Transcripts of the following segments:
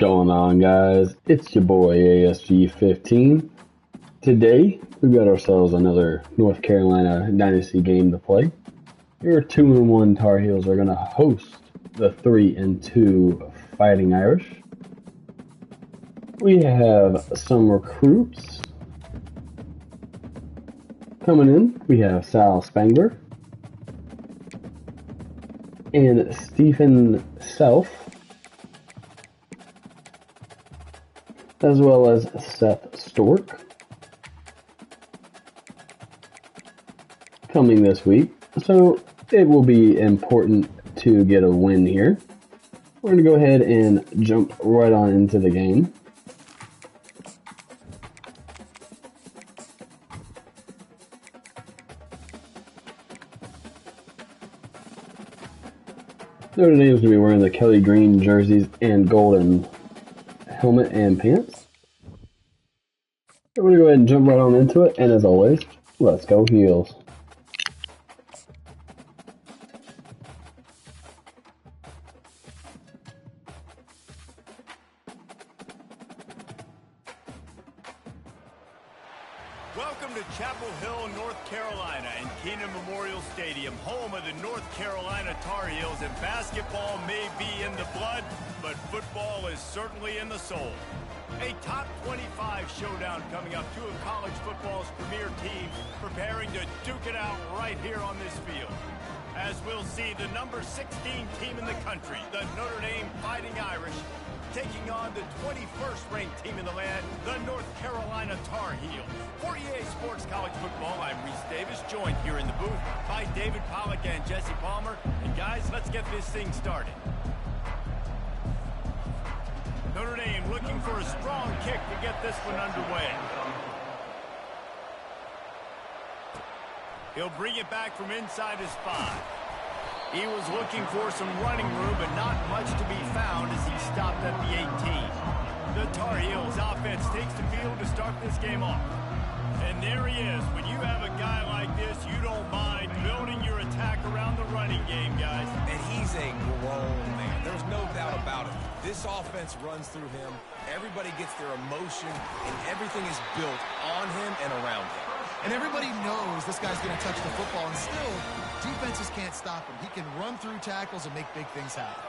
going on, guys? It's your boy ASG15. Today, we've got ourselves another North Carolina Dynasty game to play. Your 2-1 Tar Heels are going to host the 3-2 Fighting Irish. We have some recruits coming in. We have Sal Spangler and Stephen Self, as well as Seth Stork, coming this week. So it will be important to get a win here. We're going to go ahead and jump right on into the game. Notre Dame's going to be wearing the Kelly green jerseys and golden helmet and pants. We're going to go ahead and jump right on into it, and as always, let's go Heels. Welcome to Chapel Hill, North Carolina, and Keenan Memorial Stadium, home of the North Carolina Tar Heels, and basketball may be in the blood, but football is certainly in the soul. A top 25 showdown coming up, two of college football's premier teams preparing to duke it out right here on this field. As we'll see, the number 16 team in the country, the Notre Dame Fighting Irish, taking on the 21st ranked team in the land, the North Carolina Tar Heels. For EA Sports College Football, I'm Reese Davis, joined here in the booth by David Pollack and Jesse Palmer. And guys, let's get this thing started. Notre Dame looking for a strong kick to get this one underway. He'll bring it back from inside his 5. He was looking for some running room, but not much to be found as he stopped at the 18. The Tar Heels offense takes the field to start this game off. And there he is. When you have a guy like this, you don't mind building your attack around the running game, guys. And he's a grown man. There's no doubt about it. This offense runs through him. Everybody gets their emotion, and everything is built on him and around him. And everybody knows this guy's going to touch the football, and still, defenses can't stop him. He can run through tackles and make big things happen.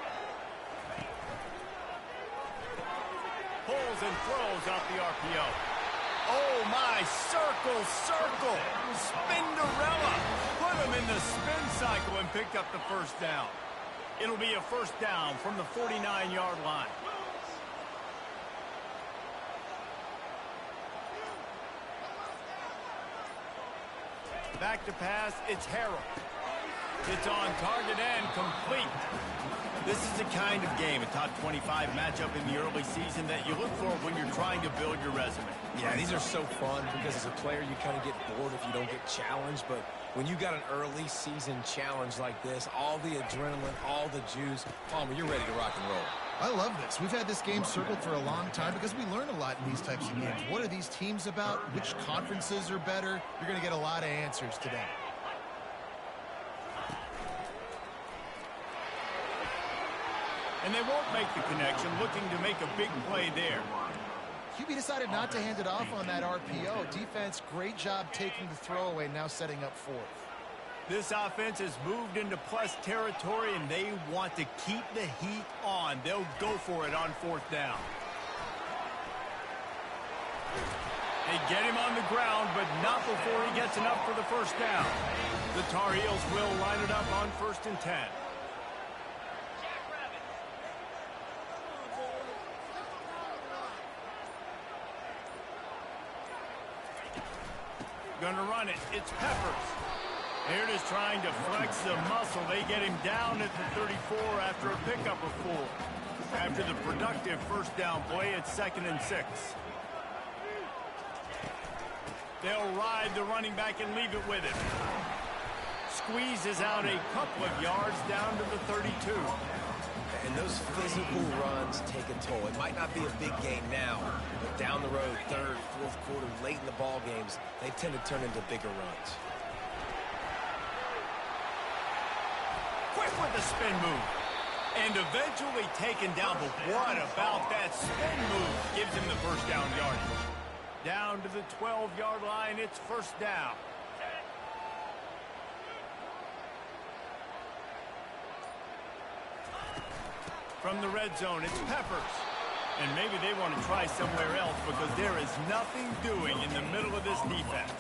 Pulls and throws out the RPO. Oh, my, circle, Spinderella. Put him in the spin cycle and picked up the first down. It'll be a first down from the 49-yard line. Back to pass, it's Harrell. It's on target and complete. This is the kind of game, a top 25 matchup in the early season, that you look for when you're trying to build your resume. Yeah, these are so fun because as a player, you kind of get bored if you don't get challenged. But when you got an early season challenge like this, all the adrenaline, all the juice, Palmer, you're ready to rock and roll. I love this. We've had this game circled for a long time because we learn a lot in these types of games. What are these teams about? Which conferences are better? You're going to get a lot of answers today. And they won't make the connection, looking to make a big play there. QB decided not to hand it off on that RPO. Defense, great job taking the throwaway, now setting up fourth. This offense has moved into plus territory, and they want to keep the heat on. They'll go for it on fourth down. They get him on the ground, but not before he gets enough for the first down. The Tar Heels will line it up on 1st and 10. Gonna run it. It's Peppers. Here it is, trying to flex the muscle. They get him down at the 34 after a pickup of 4. After the productive first down play, it's 2nd and 6. They'll ride the running back and leave it with him. Squeezes out a couple of yards down to the 32. And those physical runs take a toll. It might not be a big game now, but down the road, 3rd, 4th quarter, late in the ball games, they tend to turn into bigger runs. Quick with the spin move. And eventually taken down, but what about that spin move? Gives him the first down yardage. Down to the 12-yard line, it's first down. From the red zone, it's Peppers. And maybe they want to try somewhere else because there is nothing doing in the middle of this defense.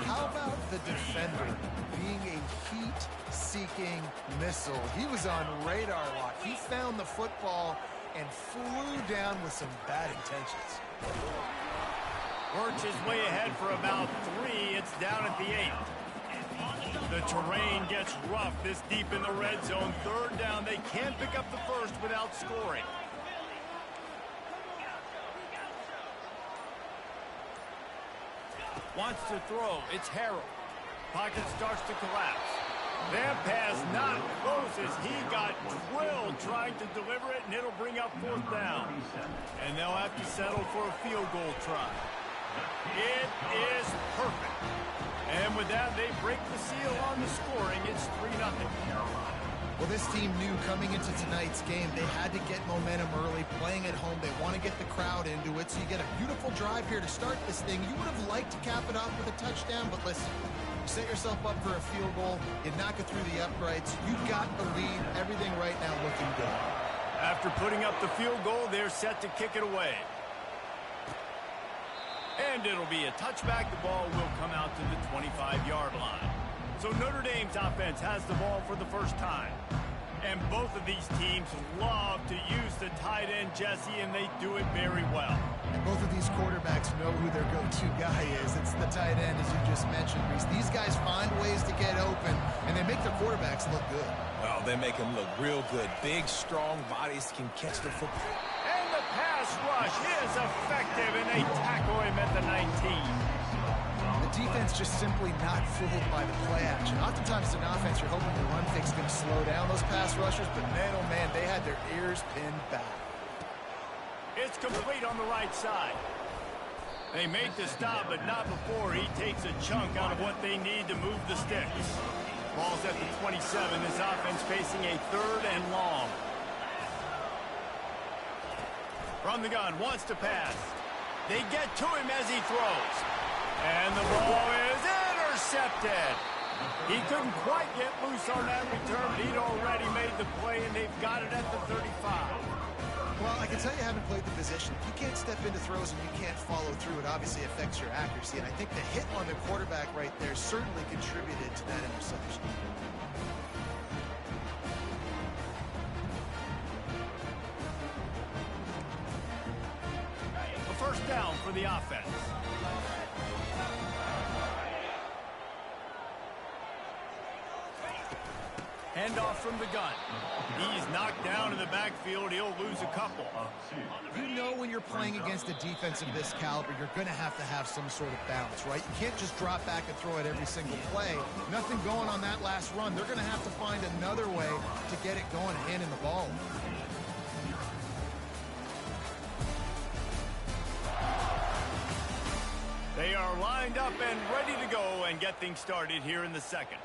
How about the defender being a heat-seeking missile? He was on radar lock. He found the football and flew down with some bad intentions. Birch is way ahead for about 3. It's down at the 8. The terrain gets rough this deep in the red zone. Third down. They can't pick up the first without scoring. Wants to throw. It's Harrell. Pocket starts to collapse. That pass not close as he got drilled trying to deliver it, and it'll bring up fourth down. And they'll have to settle for a field goal try. It is perfect. And with that, they break the seal on the scoring. It's 3-0. Well, this team knew coming into tonight's game they had to get momentum early, playing at home. They want to get the crowd into it, so you get a beautiful drive here to start this thing. You would have liked to cap it off with a touchdown, but listen, you set yourself up for a field goal, you knock it through the uprights, you've got the lead, everything right now looking good. After putting up the field goal, they're set to kick it away. And it'll be a touchback. The ball will come out to the 25-yard line. So Notre Dame's offense has the ball for the first time. And both of these teams love to use the tight end, Jesse, and they do it very well. And both of these quarterbacks know who their go-to guy is. It's the tight end, as you just mentioned, Reese. These guys find ways to get open, and they make their quarterbacks look good. Well, they make them look real good. Big, strong bodies can catch the football. And the pass rush is effective, and they tackle him at the 19. The defense just simply not fooled by the play action. Oftentimes in offense, you're hoping the run fake's going to slow down those pass rushers, but man, oh man, they had their ears pinned back. It's complete on the right side. They make the stop, but not before he takes a chunk out of what they need to move the sticks. Ball's at the 27. This offense facing a 3rd and long. From the gun, wants to pass. They get to him as he throws. And the ball is intercepted. He couldn't quite get loose on that return, but he'd already made the play, and they've got it at the 35. Well, I can tell you haven't played the position. If you can't step into throws and you can't follow through, it obviously affects your accuracy. And I think the hit on the quarterback right there certainly contributed to that interception. A first down for the offense. Handoff from the gun. He's knocked down in the backfield. He'll lose a couple. You know when you're playing against a defense of this caliber, you're going to have some sort of balance, right? You can't just drop back and throw it every single play. Nothing going on that last run. They're going to have to find another way to get it going, handing the ball. They are lined up and ready to go and get things started here in the second.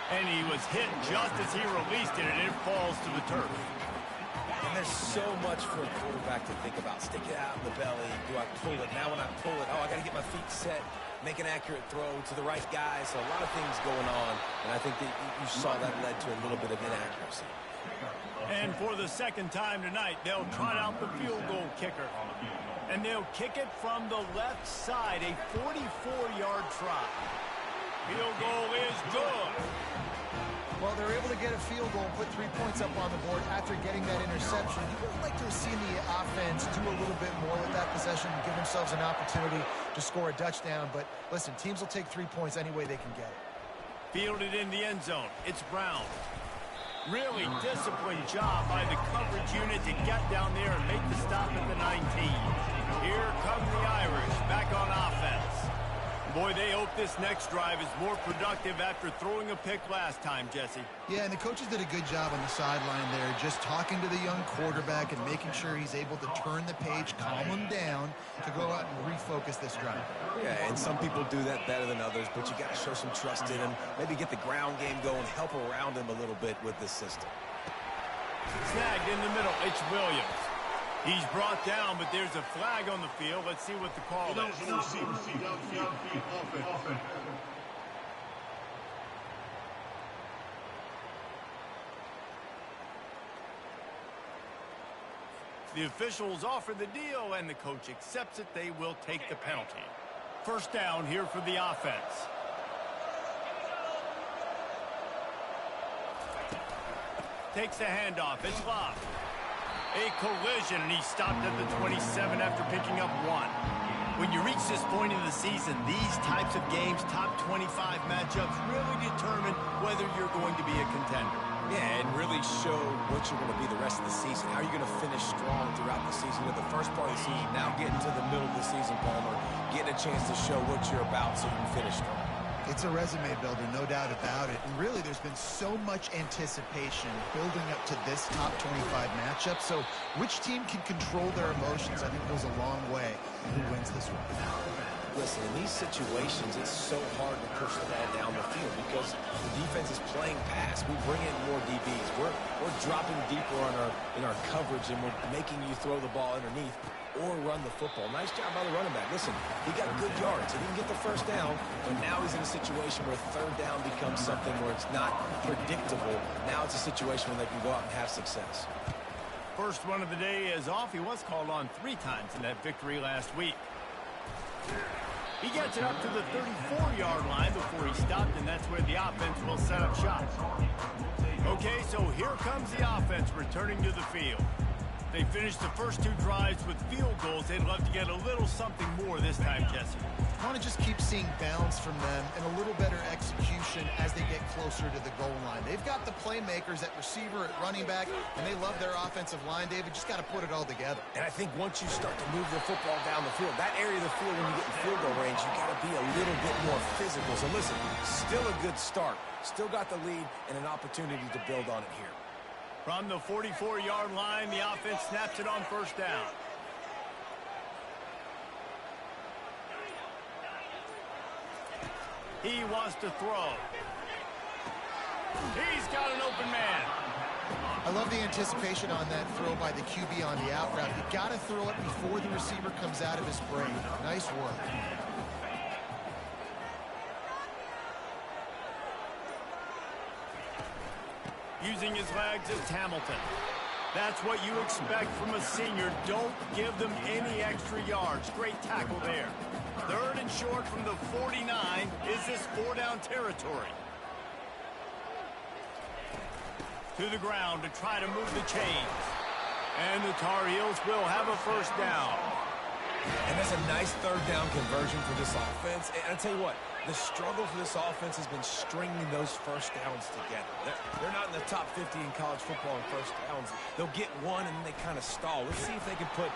And he was hit just as he released it, and it falls to the turf. And there's so much for a quarterback to think about. Stick it out in the belly. Do I pull it? Now when I pull it, I got to get my feet set, make an accurate throw to the right guy. So a lot of things going on, and I think that you saw that led to a little bit of inaccuracy. And for the second time tonight, they'll trot out the field goal kicker. And they'll kick it from the left side, a 44-yard try. Field goal is good. Well, they're able to get a field goal and put 3 points up on the board after getting that interception. You would like to have seen the offense do a little bit more with that possession and give themselves an opportunity to score a touchdown. But listen, teams will take 3 points any way they can get it. Fielded in the end zone. It's Brown. Really disciplined job by the coverage unit to get down there and make the stop at the 19. Here come the Irish back on offense. boy, they hope this next drive is more productive after throwing a pick last time, Jesse. Yeah, and the coaches did a good job on the sideline there, just talking to the young quarterback and making sure he's able to turn the page, calm him down to go out and refocus this drive. Yeah, and some people do that better than others, but you got to show some trust in him, maybe get the ground game going, help around him a little bit with this system. Snagged in the middle, it's Williams. He's brought down, but there's a flag on the field. Let's see what the call is. The officials offer the deal, and the coach accepts it. They will take the penalty. First down here for the offense. Takes the handoff. It's Love. A collision, and he stopped at the 27 after picking up 1. When you reach this point in the season, these types of games, top 25 matchups, really determine whether you're going to be a contender. Yeah, and really show what you're going to be the rest of the season. How are you going to finish strong throughout the season? With the first part of the season, now getting to the middle of the season, Palmer, getting a chance to show what you're about so you can finish strong. It's a resume builder, no doubt about it. And really, there's been so much anticipation building up to this top 25 matchup. So which team can control their emotions, I think, goes a long way in who wins this one. Listen, in these situations, it's so hard to push the ball down the field because the defense is playing pass. We bring in more DBs. We're dropping deeper in our coverage, and we're making you throw the ball underneath or run the football. Nice job by the running back. Listen, he got good yards. He didn't get the first down, but now he's in a situation where third down becomes something where it's not predictable. Now it's a situation where they can go out and have success. First one of the day is off. He was called on 3 times in that victory last week. He gets it up to the 34-yard line before he stopped, and that's where the offense will set up shop. Okay, so here comes the offense returning to the field. They finished the first 2 drives with field goals. They'd love to get a little something more this time, Jesse. I want to just keep seeing balance from them and a little better execution as they get closer to the goal line. They've got the playmakers at receiver, at running back, and they love their offensive line, David. Just got to put it all together. And I think once you start to move the football down the field, that area of the field when you get in field goal range, you got to be a little bit more physical. So listen, still a good start. Still got the lead and an opportunity to build on it here. From the 44-yard line, the offense snaps it on first down. He wants to throw. He's got an open man. I love the anticipation on that throw by the QB on the out route. You got to throw it before the receiver comes out of his break. Nice work. Using his legs, it's Hamilton. That's what you expect from a senior. Don't give them any extra yards. Great tackle there. Third and short from the 49. Is this 4-down territory? To the ground to try to move the chains. And the Tar Heels will have a first down. And that's a nice third down conversion for this offense. And I'll tell you what, the struggle for this offense has been stringing those first downs together. They're not in the top 50 in college football in first downs. They'll get one and then they kind of stall. Let's see if they can put...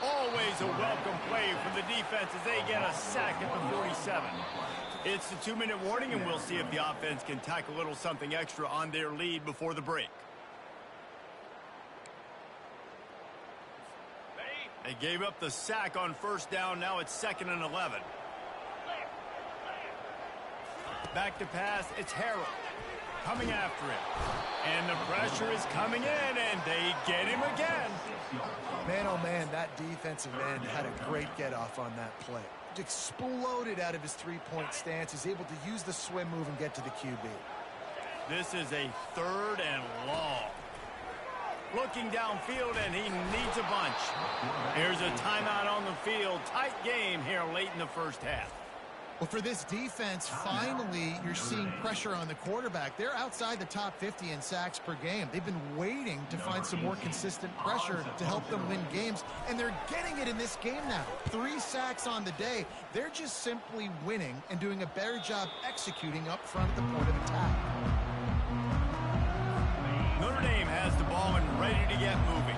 Always a welcome play from the defense as they get a sack at the 47. It's the 2-minute warning, and we'll see if the offense can tack a little something extra on their lead before the break. They gave up the sack on first down. Now it's 2nd and 11. Back to pass. It's Harrell coming after him. And the pressure is coming in, and they get him again. Man, oh man, that defensive end had a great get-off on that play. Exploded out of his three-point stance. He's able to use the swim move and get to the QB. This is a 3rd and long. Looking downfield, and he needs a bunch. Here's a timeout on the field. Tight game here late in the first half. Well, for this defense, finally, you're seeing pressure on the quarterback. They're outside the top 50 in sacks per game. They've been waiting to find some more consistent pressure to help them win games, and they're getting it in this game now. 3 sacks on the day. They're just simply winning and doing a better job executing up front at the point of attack. Notre Dame has the ball and ready to get moving.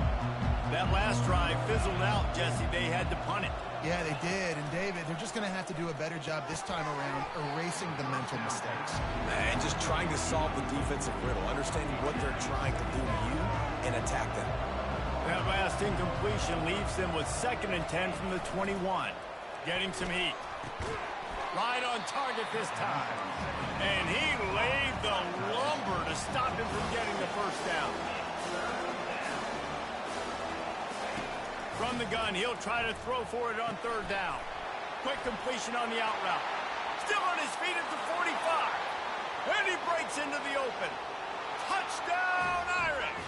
That last drive fizzled out, Jesse. They had to punt it. Yeah, they did. And, David, they're just going to have to do a better job this time around erasing the mental mistakes. And just trying to solve the defensive riddle, understanding what they're trying to do to you and attack them. That last incompletion leaves them with 2nd and 10 from the 21. Getting some heat. Right on target this time. And he laid the lumber to stop him from getting the first down. From the gun, he'll try to throw for it on 3rd down. Quick completion on the out route. Still on his feet at the 45. And he breaks into the open. Touchdown, Irish!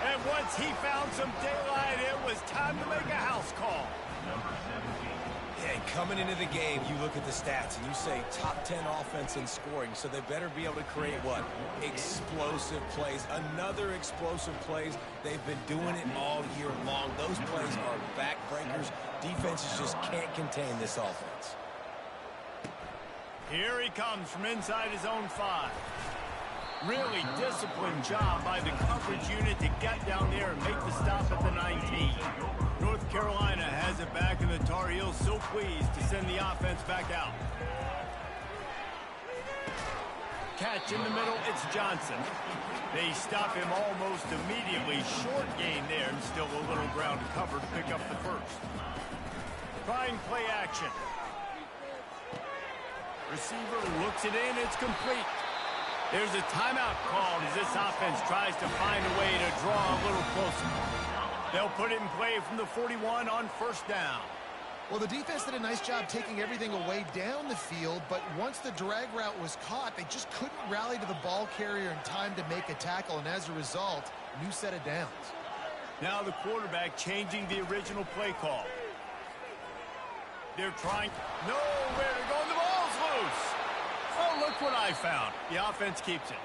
And once he found some daylight, it was time to make a house call. Yeah, and coming into the game, you look at the stats and you say top 10 offense in scoring, so they better be able to create what? Explosive plays. Another explosive plays. They've been doing it all year long. Those plays are backbreakers. Defenses just can't contain this offense. Here he comes from inside his own 5. Really disciplined job by the coverage unit to get down there and make the stop at the 19. North Carolina has it back, and the Tar Heels so pleased to send the offense back out. Catch in the middle, it's Johnson. They stop him almost immediately. Short gain there, and still a little ground to cover to pick up the first. Trying play action. Receiver looks it in, it's complete. There's a timeout called as this offense tries to find a way to draw a little closer. They'll put it in play from the 41 on 1st down. Well, the defense did a nice job taking everything away down the field, but once the drag route was caught, they just couldn't rally to the ball carrier in time to make a tackle, and as a result, new set of downs. Now the quarterback changing the original play call. They're trying nowhere to go, and the ball's loose. Oh, look what I found. The offense keeps it.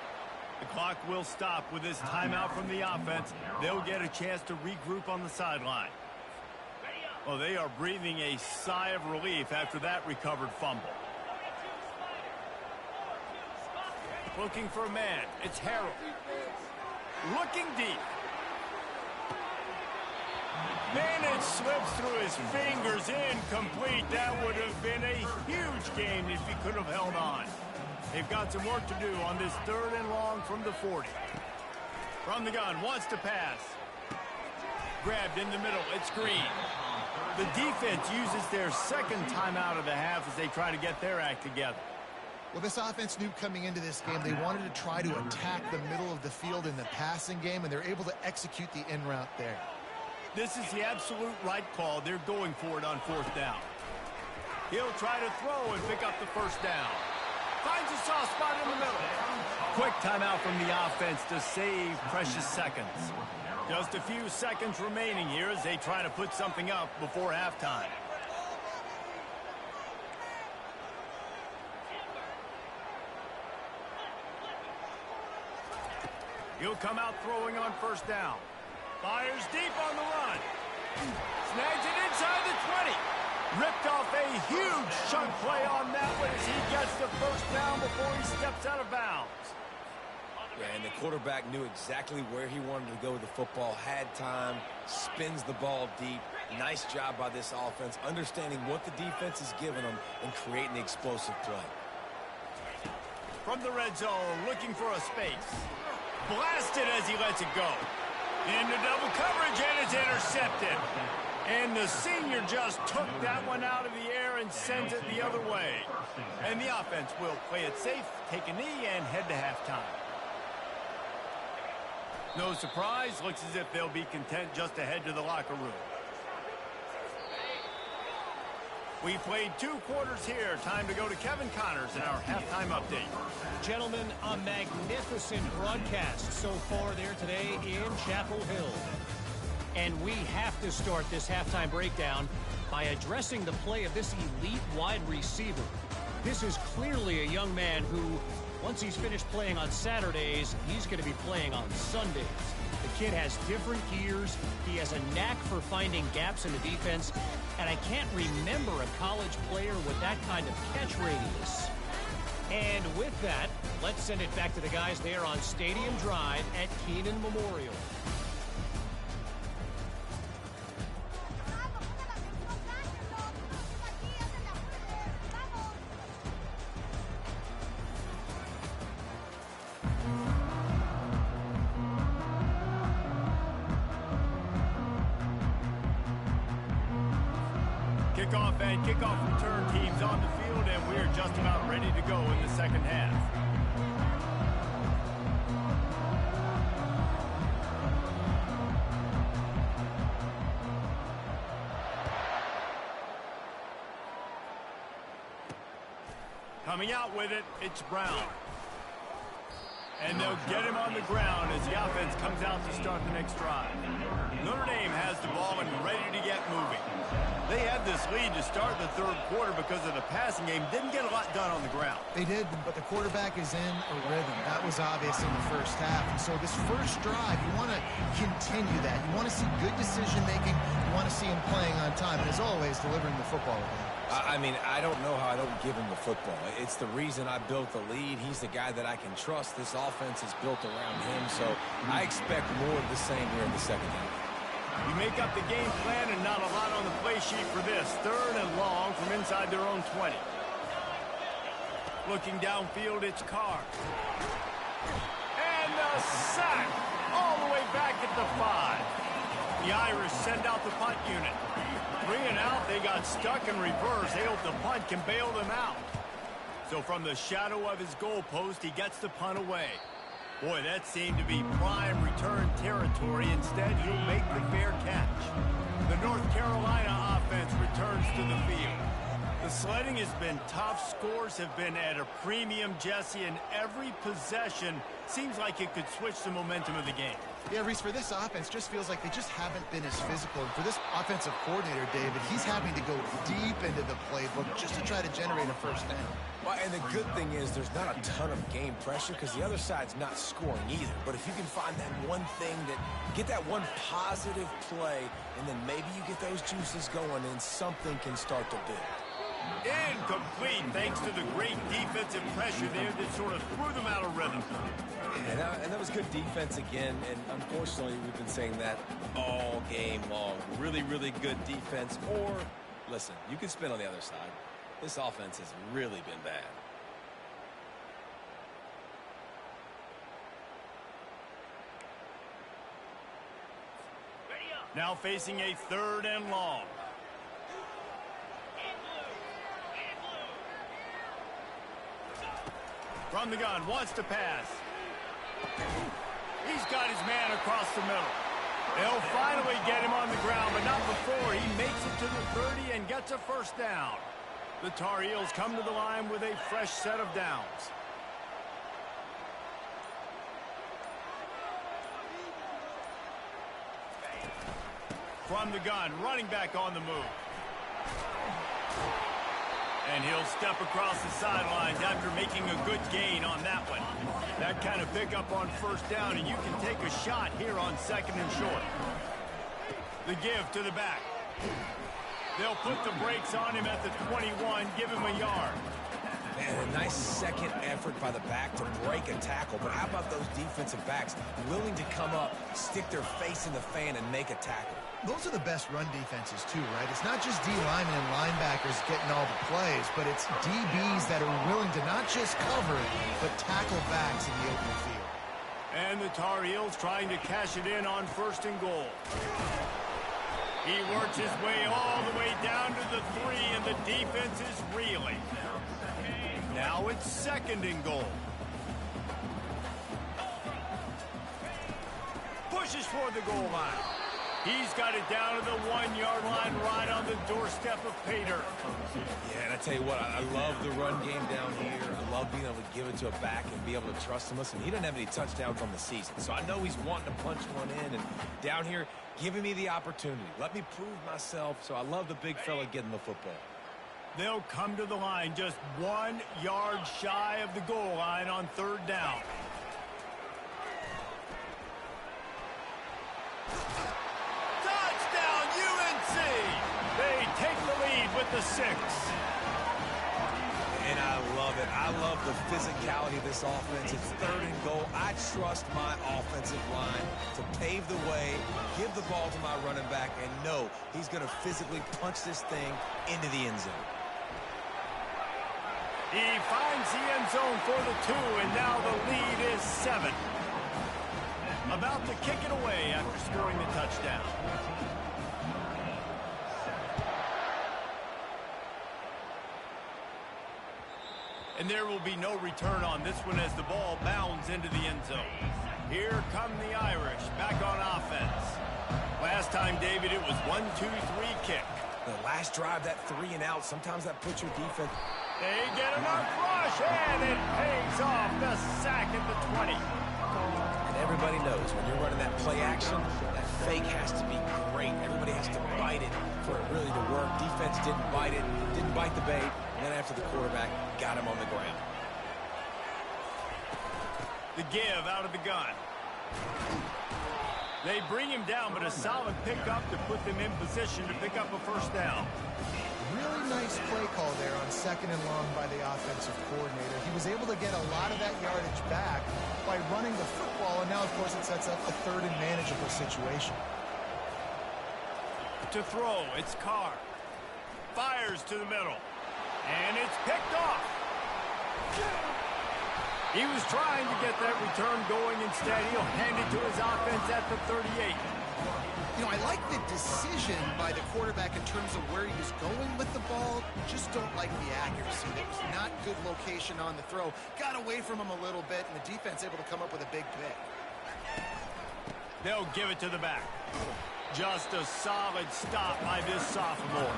The clock will stop with this timeout from the offense. They'll get a chance to regroup on the sideline. Well, they are breathing a sigh of relief after that recovered fumble. Looking for a man. It's Harrell. Looking deep. Man, it slips through his fingers. Incomplete. That would have been a huge gain if he could have held on. They've got some work to do on this 3rd and long from the 40. From the gun, wants to pass. Grabbed in the middle, it's Green. The defense uses their 2nd timeout of the half as they try to get their act together. Well, this offense knew coming into this game they wanted to try to attack the middle of the field in the passing game, and they're able to execute the in route there. This is the absolute right call. They're going for it on 4th down. He'll try to throw and pick up the 1st down. Finds a soft spot in the middle. Quick timeout from the offense to save precious seconds. Just a few seconds remaining here as they try to put something up before halftime. He'll come out throwing on 1st down. Fires deep on the run. Snags it inside the 20. Ripped off a huge chunk play on that one as he gets the 1st down before he steps out of bounds. Yeah, and the quarterback knew exactly where he wanted to go with the football, had time, spins the ball deep. Nice job by this offense, understanding what the defense is giving them and creating the explosive play. From the red zone, looking for a space. Blasted as he lets it go. Into double coverage, and it's intercepted. And the senior just took that one out of the air and sends it the other way. And the offense will play it safe, take a knee, and head to halftime. No surprise, looks as if they'll be content just to head to the locker room. We played 2 quarters here. Time to go to Kevin Connors in our halftime update. Gentlemen, a magnificent broadcast so far there today in Chapel Hill. And we have to start this halftime breakdown by addressing the play of this elite wide receiver. This is clearly a young man who, once he's finished playing on Saturdays, he's going to be playing on Sundays. The kid has different gears. He has a knack for finding gaps in the defense. And I can't remember a college player with that kind of catch radius. And with that, let's send it back to the guys there on Stadium Drive at Keenan Memorial. Kickoff and kickoff return teams on the field, and we're just about ready to go in the second half. Coming out with it, it's Brown. And they'll get him on the ground as the offense comes out to start the next drive. Notre Dame has the ball and ready to get moving. They had this lead to start the third quarter because of the passing game. Didn't get a lot done on the ground. They did, but the quarterback is in a rhythm. That was obvious in the first half. And so this first drive, you want to continue that. You want to see good decision-making. You want to see him playing on time. And as always, delivering the football again. I mean, I don't know how I don't give him the football. It's the reason I built the lead. He's the guy that I can trust. This offense is built around him, so I expect more of the same here in the second half. You make up the game plan and not a lot on the play sheet for this. Third and long from inside their own 20. Looking downfield, it's Carr. And the sack all the way back at the 5. The Irish send out the punt unit. Bringing out, they got stuck in reverse. They hope the punt can bail them out. So from the shadow of his goalpost, he gets the punt away. Boy, that seemed to be prime return territory. Instead, he'll make the fair catch. The North Carolina offense returns to the field. The sledding has been tough. Scores have been at a premium, Jesse, and every possession seems like it could switch the momentum of the game. Yeah, Reese, for this offense, just feels like they just haven't been as physical. And for this offensive coordinator, David, he's having to go deep into the playbook just to try to generate a first down. Well, and the good thing is there's not a ton of game pressure because the other side's not scoring either. But if you can find that one thing get that one positive play, and then maybe you get those juices going and something can start to build. Incomplete, thanks to the great defensive pressure there that sort of threw them out of rhythm. And that was good defense again, and unfortunately we've been saying that all game long. Really, really good defense. Or, listen, you can spin on the other side. This offense has really been bad. Now facing a third and long. From the gun, wants to pass. He's got his man across the middle. They'll finally get him on the ground, but not before he makes it to the 30 and gets a first down. The Tar Heels come to the line with a fresh set of downs. From the gun, running back on the move. And he'll step across the sidelines after making a good gain on that one. That kind of pickup on first down, and you can take a shot here on second and short. The give to the back. They'll put the brakes on him at the 21, give him a yard. Man, a nice second effort by the back to break a tackle. But how about those defensive backs willing to come up, stick their face in the fan, and make a tackle? Those are the best run defenses, too, right? It's not just D linemen and linebackers getting all the plays, but it's DBs that are willing to not just cover, but tackle backs in the open field. And the Tar Heels trying to cash it in on first and goal. He works his way all the way down to the 3, and the defense is reeling. Now it's second and goal. Pushes for the goal line. He's got it down to the 1-yard line right on the doorstep of Pater. Yeah, and I tell you what, I love the run game down here. I love being able to give it to a back and be able to trust him. Listen, he doesn't have any touchdowns on the season, so I know he's wanting to punch one in. And down here, giving me the opportunity. Let me prove myself, so I love the big fella getting the football. They'll come to the line just 1 yard shy of the goal line on third down. Touchdown, UNC! They take the lead with the 6. And I love it. I love the physicality of this offense. It's third and goal. I trust my offensive line to pave the way, give the ball to my running back, and know he's going to physically punch this thing into the end zone. He finds the end zone for the 2, and now the lead is 7. About to kick it away after scoring the touchdown. And there will be no return on this one as the ball bounds into the end zone. Here come the Irish back on offense. Last time, David, it was 1-2-3 kick. The last drive, that 3 and out, sometimes that puts your defense. They get enough rush, and it pays off. The sack at the 20. And everybody knows when you're running that play action, that fake has to be great. Everybody has to bite it for it really to work. Defense didn't bite it, didn't bite the bait. And then after the quarterback got him on the ground. The give out of the gun. They bring him down, but a solid pickup to put them in position to pick up a first down. Really nice play call there on 2nd and long by the offensive coordinator. He was able to get a lot of that yardage back by running the football, and now, of course, it sets up a 3rd and manageable situation. To throw, it's Carr. Fires to the middle. And it's picked off. He was trying to get that return going. Instead, he'll hand it to his offense at the 38. You know, I like the decision by the quarterback in terms of where he was going with the ball. Just don't like the accuracy. That was not good location on the throw. Got away from him a little bit, and the defense able to come up with a big pick. They'll give it to the back. Just a solid stop by this sophomore.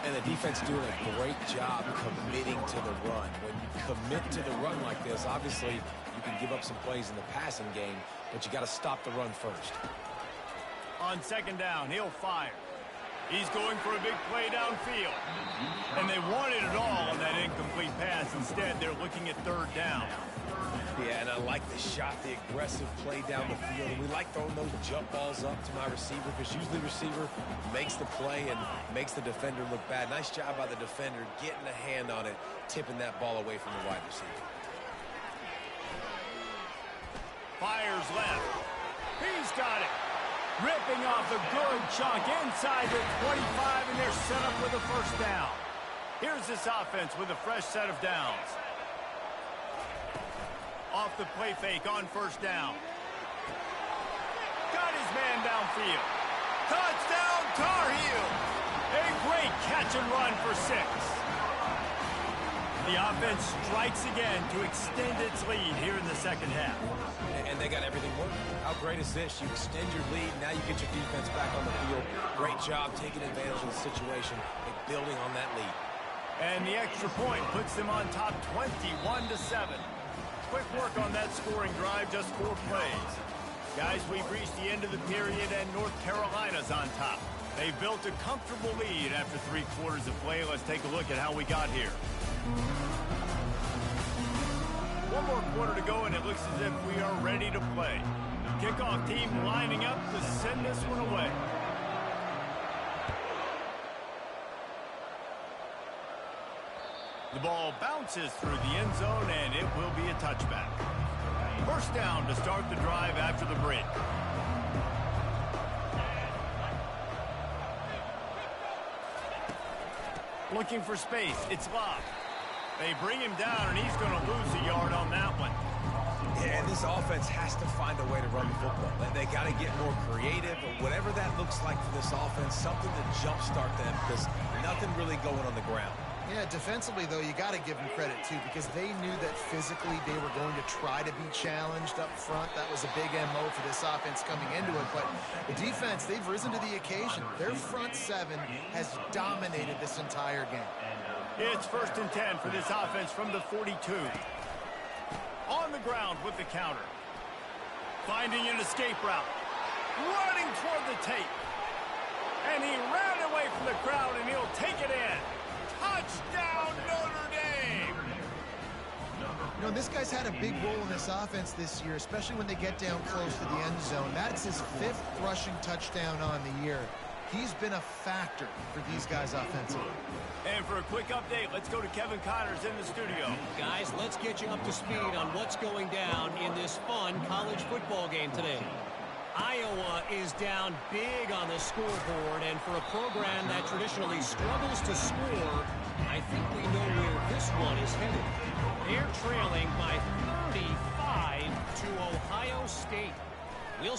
And the defense doing a great job committing to the run. When you commit to the run like this, obviously you can give up some plays in the passing game, but you got to stop the run first. On 2nd down, he'll fire. He's going for a big play downfield. And they wanted it all on that incomplete pass. Instead, they're looking at 3rd down. Yeah, and I like the shot, the aggressive play down the field. And we like throwing those jump balls up to my receiver because usually the receiver makes the play and makes the defender look bad. Nice job by the defender getting a hand on it, tipping that ball away from the wide receiver. Fires left. He's got it. Ripping off a good chunk inside the 25, and they're set up with a first down. Here's this offense with a fresh set of downs. Off the play fake on 1st down. Got his man downfield. Touchdown, Tar Heel. A great catch and run for 6. The offense strikes again to extend its lead here in the 2nd half. And they got everything working. How great is this? You extend your lead, now you get your defense back on the field. Great job taking advantage of the situation and building on that lead. And the extra point puts them on top 21-7. Quick work on that scoring drive, just 4 plays. Guys, we've reached the end of the period, and North Carolina's on top. They've built a comfortable lead after 3 quarters of play. Let's take a look at how we got here. 1 more quarter to go, and it looks as if we are ready to play. Kickoff team lining up to send this one away. The ball bounces through the end zone, and it will be a touchback. First down to start the drive after the break. Looking for space. It's Love. They bring him down, and he's going to lose a yard on that one. Yeah, this offense has to find a way to run the football. They got to get more creative, or whatever that looks like for this offense, something to jumpstart them because nothing really going on the ground. Yeah, defensively, though, you got to give them credit, too, because they knew that physically they were going to try to be challenged up front. That was a big MO for this offense coming into it. But the defense, they've risen to the occasion. Their front 7 has dominated this entire game. It's 1st and 10 for this offense from the 42. On the ground with the counter. Finding an escape route. Running toward the tape. And he ran away from the crowd, and he'll take it in. Touchdown, Notre Dame! You know, this guy's had a big role in this offense this year, especially when they get down close to the end zone. That's his 5th rushing touchdown on the year. He's been a factor for these guys offensively. And for a quick update, let's go to Kevin Connors in the studio. Guys, let's get you up to speed on what's going down in this fun college football game today. Iowa is down big on the scoreboard, and for a program that traditionally struggles to score, I think we know where this one is headed. They're trailing by 35 to Ohio State. We'll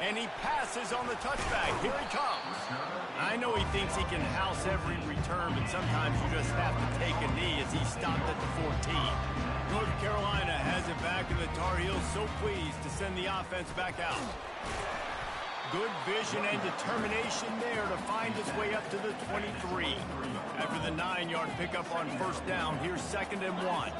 And he passes on the touchback. Here he comes. I know he thinks he can house every return, but sometimes you just have to take a knee as he stopped at the 14. North Carolina has it back, and the Tar Heels so pleased to send the offense back out. Good vision and determination there to find his way up to the 23. After the 9-yard pickup on first down, here's 2nd and 1.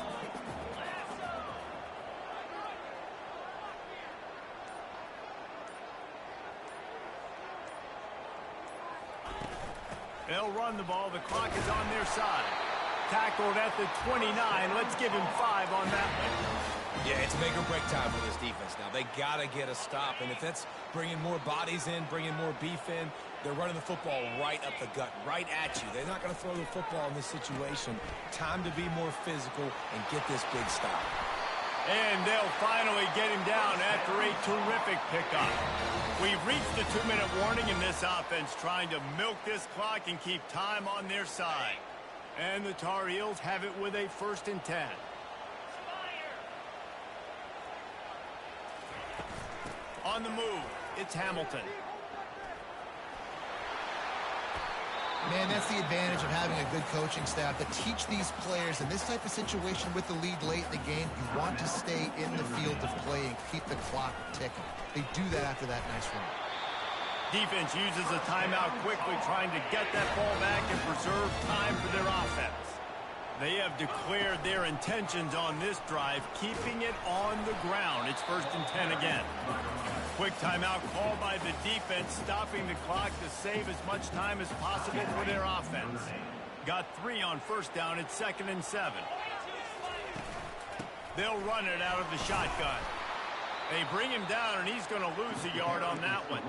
They'll run the ball. The clock is on their side. Tackled at the 29. Let's give him 5 on that one. Yeah, it's make or break time for this defense now. They got to get a stop, and if that's bringing more bodies in, bringing more beef in, they're running the football right up the gut, right at you. They're not going to throw the football in this situation. Time to be more physical and get this big stop. And they'll finally get him down after a terrific pickup. We've reached the 2-minute warning in this offense, trying to milk this clock and keep time on their side. And the Tar Heels have it with a 1st and 10. On the move, it's Hamilton. Man, that's the advantage of having a good coaching staff to teach these players in this type of situation with the lead late in the game. You want to stay in the field of play and keep the clock ticking. They do that after that nice run. Defense uses a timeout quickly, trying to get that ball back and preserve time for their offense. They have declared their intentions on this drive, keeping it on the ground. It's 1st and 10 again. Quick timeout called by the defense, stopping the clock to save as much time as possible for their offense. Got 3 on first down. It's 2nd and 7. They'll run it out of the shotgun. They bring him down, and he's going to lose a yard on that one.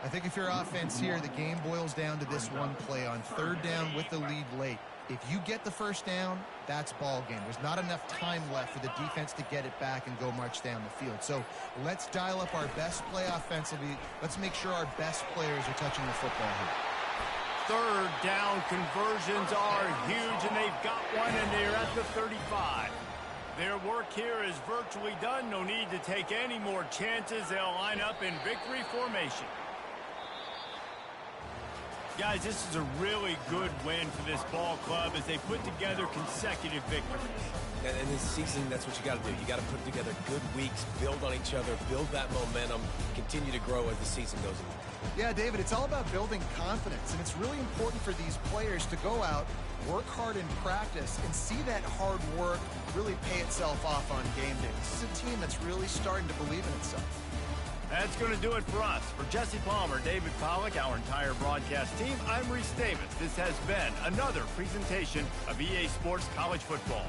I think if you're offense here, the game boils down to this one play on 3rd down with the lead late. If you get the first down, that's ball game. There's not enough time left for the defense to get it back and go march down the field. So let's dial up our best play offensively. Let's make sure our best players are touching the football here. 3rd down conversions are huge, and they've got one, and they're at the 35. Their work here is virtually done. No need to take any more chances. They'll line up in victory formation. Guys, this is a really good win for this ball club as they put together consecutive victories. And in this season, that's what you got to do. You got to put together good weeks, build on each other, build that momentum, continue to grow as the season goes on. Yeah, David, it's all about building confidence, and it's really important for these players to go out, work hard in practice, and see that hard work really pay itself off on game day. This is a team that's really starting to believe in itself. That's going to do it for us. For Jesse Palmer, David Pollack, our entire broadcast team, I'm Reese Davis. This has been another presentation of EA Sports College Football.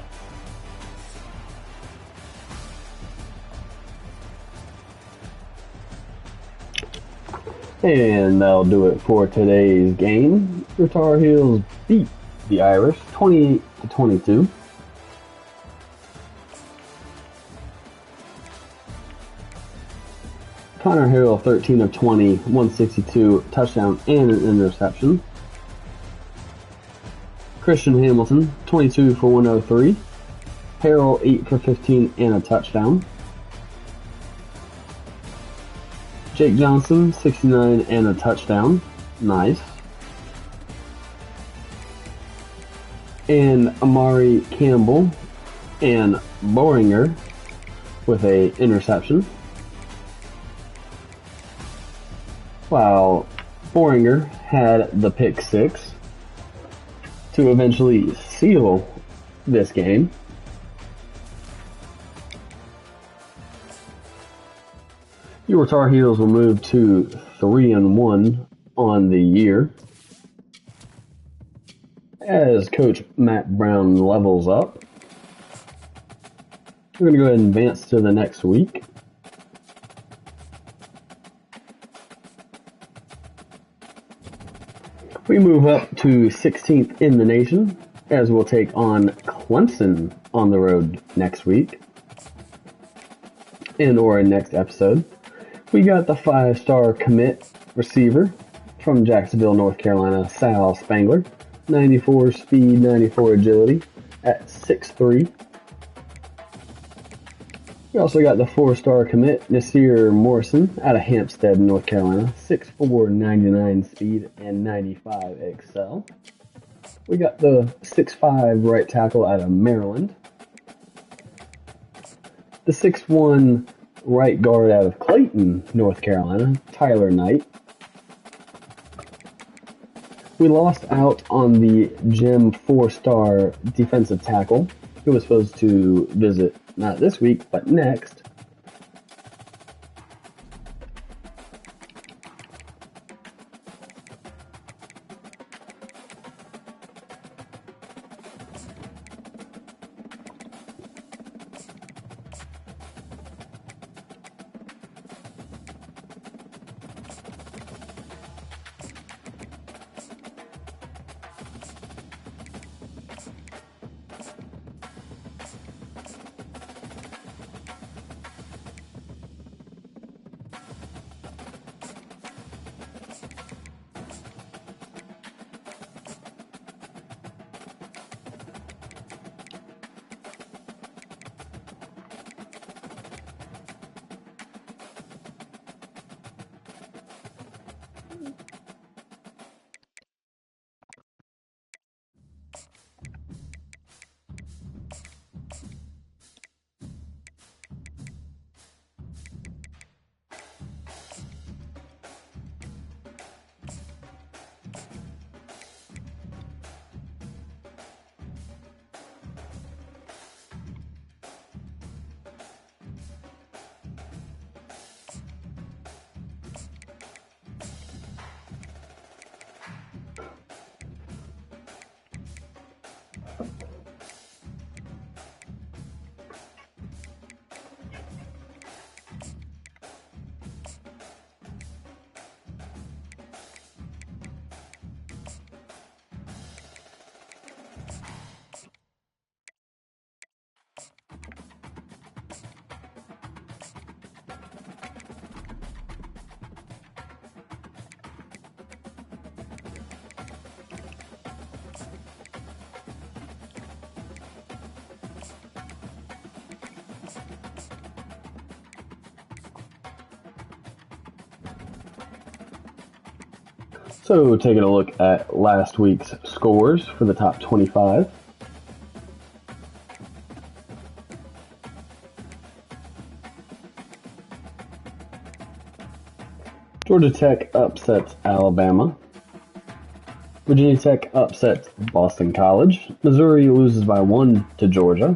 And that'll do it for today's game. The Tar Heels beat the Irish 28-22. Connor Harrell, 13 of 20, 162, touchdown and an interception. Christian Hamilton, 22 for 103. Harrell, 8 for 15 and a touchdown. Jake Johnson, 69 and a touchdown. Nice. And Amari Campbell and Boringer with a interception. While Boringer had the pick six to eventually seal this game. Your Tar Heels will move to 3-1 on the year as Coach Matt Brown levels up. We're going to go ahead and advance to the next week. We move up to 16th in the nation as we'll take on Clemson on the road next week or next episode. We got the 5-star commit receiver from Jacksonville, North Carolina, Sal Spangler. 94 speed, 94 agility at 6'3". We also got the 4-star commit, Nasir Morrison, out of Hampstead, North Carolina. 6'4", 99 speed, and 95 excel. We got the 6'5" right tackle out of Maryland. The 6'1" right guard out of Clayton, North Carolina, Tyler Knight. We lost out on the Gem 4-star defensive tackle, who was supposed to visit not this week, but next. So taking a look at last week's scores for the top 25. Georgia Tech upsets Alabama. Virginia Tech upsets Boston College. Missouri loses by 1 to Georgia.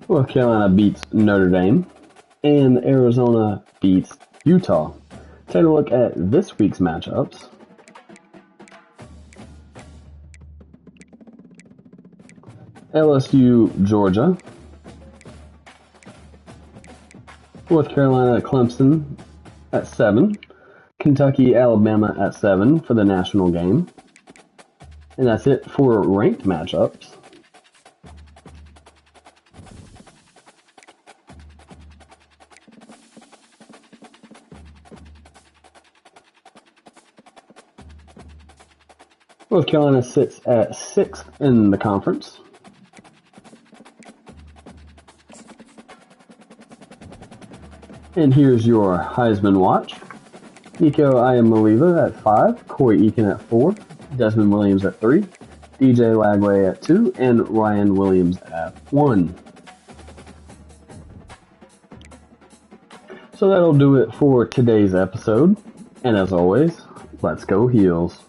North Carolina beats Notre Dame, and Arizona beats Utah. Take a look at this week's matchups. LSU, Georgia. North Carolina, Clemson at 7. Kentucky, Alabama at 7 for the national game. And that's it for ranked matchups. North Carolina sits at 6th in the conference. And here's your Heisman watch. Nico Iamaleava at 5, Corey Eakin at 4, Desmond Williams at 3, DJ Lagway at 2, and Ryan Williams at 1. So that'll do it for today's episode. And as always, let's go Heels.